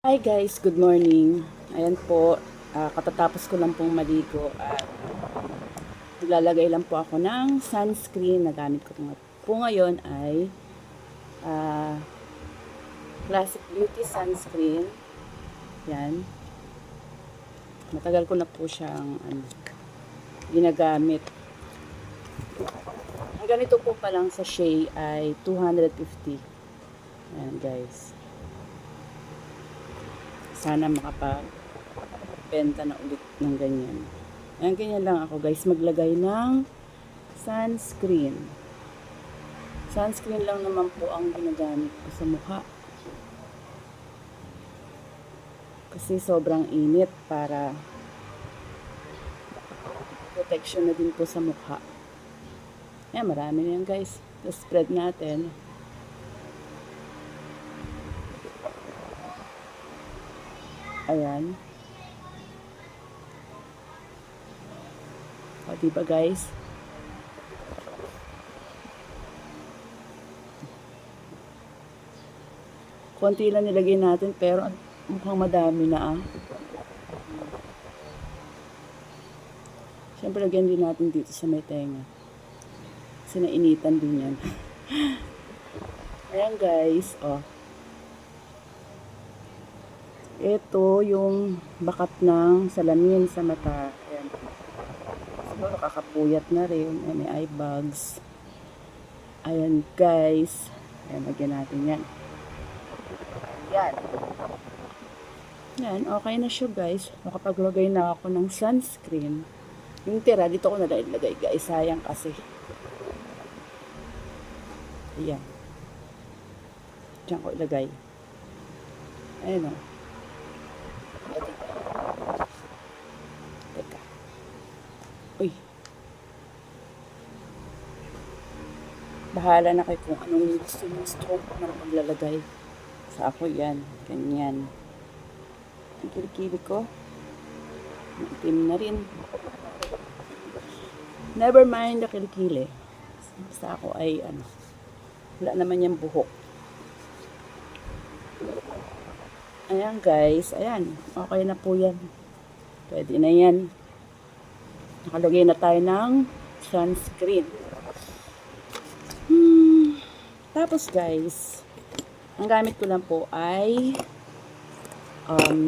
Hi guys, good morning. Ayan po, katatapos ko lang pong maligo at naglalagay lang po ako ng sunscreen na gamit ko po ngayon ay ah, Classic Beauty Sunscreen. Yan. Matagal ko na po siyang ginagamit. Ang ganito po pa lang sa shea ay 250. Ayan guys. Sana makapag-benta na ulit ng ganyan. Ayan, ganyan lang ako guys, maglagay ng sunscreen. Sunscreen lang naman po ang ginagamit ko sa mukha. Kasi sobrang init para protection na din po sa mukha. Ayan, marami na yan guys. So, spread natin. Ayan. O, diba guys? Konti lang nilagay natin pero mukhang madami na Siyempre lagyan din natin dito sa may tenga. Kasi nainitan din yan. Ayan guys, oh. Ito yung bakat ng salamin sa mata. Ayan. Siguro kakapuyat na rin. May eye bags. Ayan guys. Ayan, lagyan natin yan. Yan. Yan, okay na siya guys. Nakapaglagay na ako ng sunscreen. Yung tira, dito ko nalagay guys. Sayang kasi. Ayan. Diyan ko ilagay. Ayan o. Teka. Uy. Bahala na kayo kung anong gusto yung stroke ng paglalagay. Sa ako yan. Ganyan. Ang kilikili ko. Itim na rin. Never mind na kilikili. Basta ako ay wala naman yung buhok. Ayan guys. Ayan. Okay na po yan. Pwede na yan. Nakalagay na tayo ng sunscreen. Tapos guys, ang gamit ko lang po ay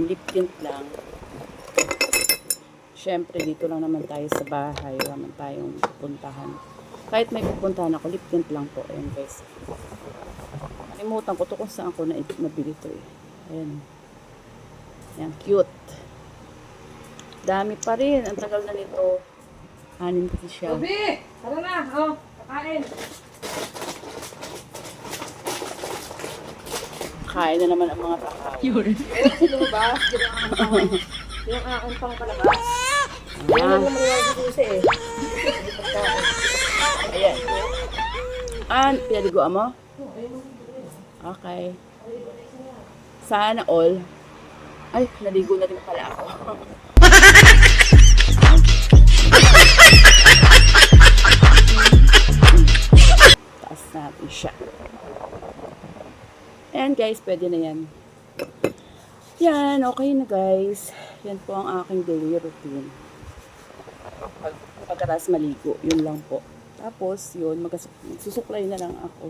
lip tint lang. Syempre dito lang naman tayo sa bahay, wala naman tayong pupuntahan. Kahit may pupuntahan ako, lip tint lang po. Ayan guys. Nalimutan ko to kung saan ko nabili to eh. Ayan. Ayan, cute. Dami pa rin. Ang tagal na nito. Anim kasi siya. Toby! Tara na! Oh, kakain! Kain na naman ang mga takaw. Yun. Ayun si lumabas. Yung aking pang palabas. Yan lang naman yung gusto eh. Ayan. Pinaliguan mo? Okay. Sana all. Ay, naligo na rin pala ako. Taas natin siya. Ayan guys, pwede na yan. Yan, okay na guys. Yan po ang aking daily routine. Pagkatas maligo, yun lang po. Tapos, yun, magsusuklay na lang ako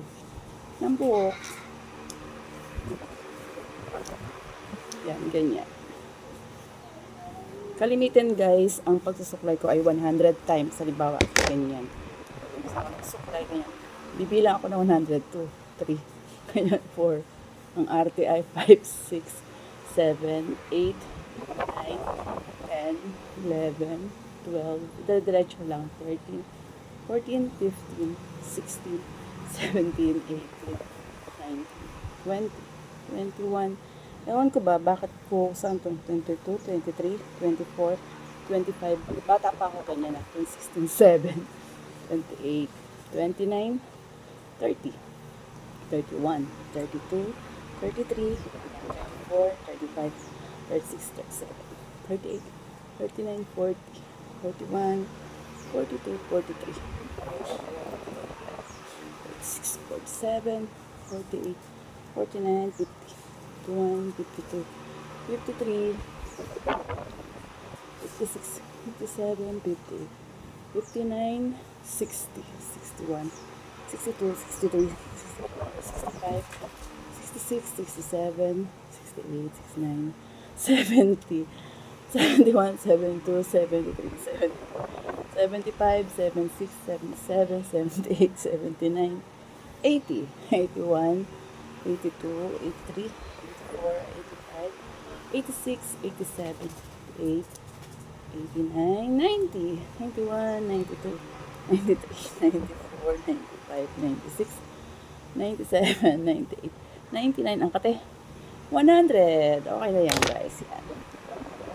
ng buhok. Yan, ganyan. Kalimitan guys, ang pagsusuklay ko ay 100 times. Halimbawa, ganyan. Basta ako nagsusuklay, ganyan. Bibilang ako ng 100, 2, 3, ganyan, 4. Ang arte ay 5, 6, 7, 8, 9, 10, 11, 12, diretso lang, 13, 14, 15, 16, 17, 18, 19, 20, 21. Ewan ko ba, bakit ko saan to? 22, 23, 24, 25. Bata pa ako ganyan na. 16, 7, 28, 29, 30, 31, 32, 33, 34, 35, 36, 37, 38, 39, 40, 41, 42, 43, 46, 47, 48, 49, 50, 51, 52, 53, 56, 57, 58, 59, 60, 61, 62, 63, 65, 66, 67, 68, 69, 70, 71, 72, 73, 74, 75, 76, 77, 78, 79, 80, 81, 82, 83, 84, 85, 86, 87, 88, 89, 90, 91, 92, 93, 94, 95, 96, 97, 98, 99, ang kate, 100. Okay na yan, guys. Yan.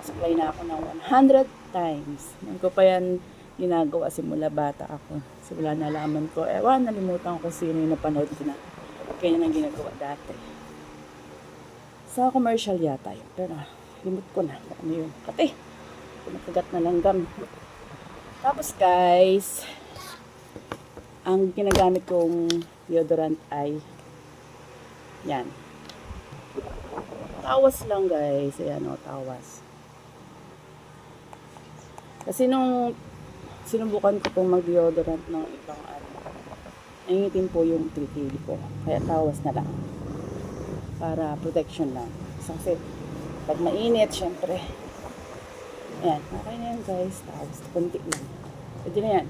Supply na ako ng 100 times. Yan ko pa yan ginagawa simula bata ako. Simula nalaman ko, nalimutan ko sino yung napanood ko na kaya nang ginagawa dati. Sa commercial yata yun. Pero limot ko na kung ano yun. Kate, pinakagat na langgam. Tapos guys, ang ginagamit kong deodorant ay yan. Tawas lang guys. Ayan o, tawas. Kasi nung sinubukan ko pong mag-deodorant ng ibang nangingitim po yung kilikili ko. Kaya tawas na lang. Para protection lang. Kasi pag mainit, syempre. Ayan, okay na yan guys. Tawas, konti lang. Pwede na yan.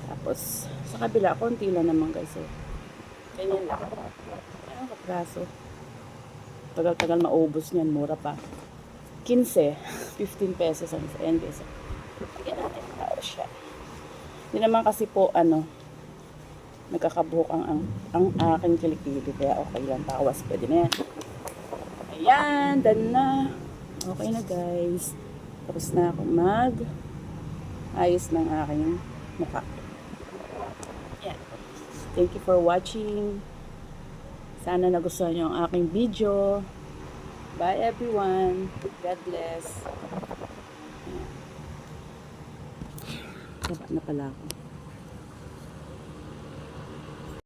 Tapos, sa kabila, konti lang naman guys. Ganyan lang. Ayan, kapraso. Tagal-tagal maubos niyan, mura pa. 15, 15 pesos ang isa. Ayan guys. Bigyan natin, tawas siya. Hindi naman kasi po, nagkakabuhok ang aking kilikili. Kaya okay lang, tawas. Pwede na yan. Ayan, done na. Okay na guys. Tapos na ako ayos ng aking mukha. Ayan. Thank you for watching. Sana nagustuhan nyo ang aking video. Bye everyone. God bless. Ayan. Taba na pala ako.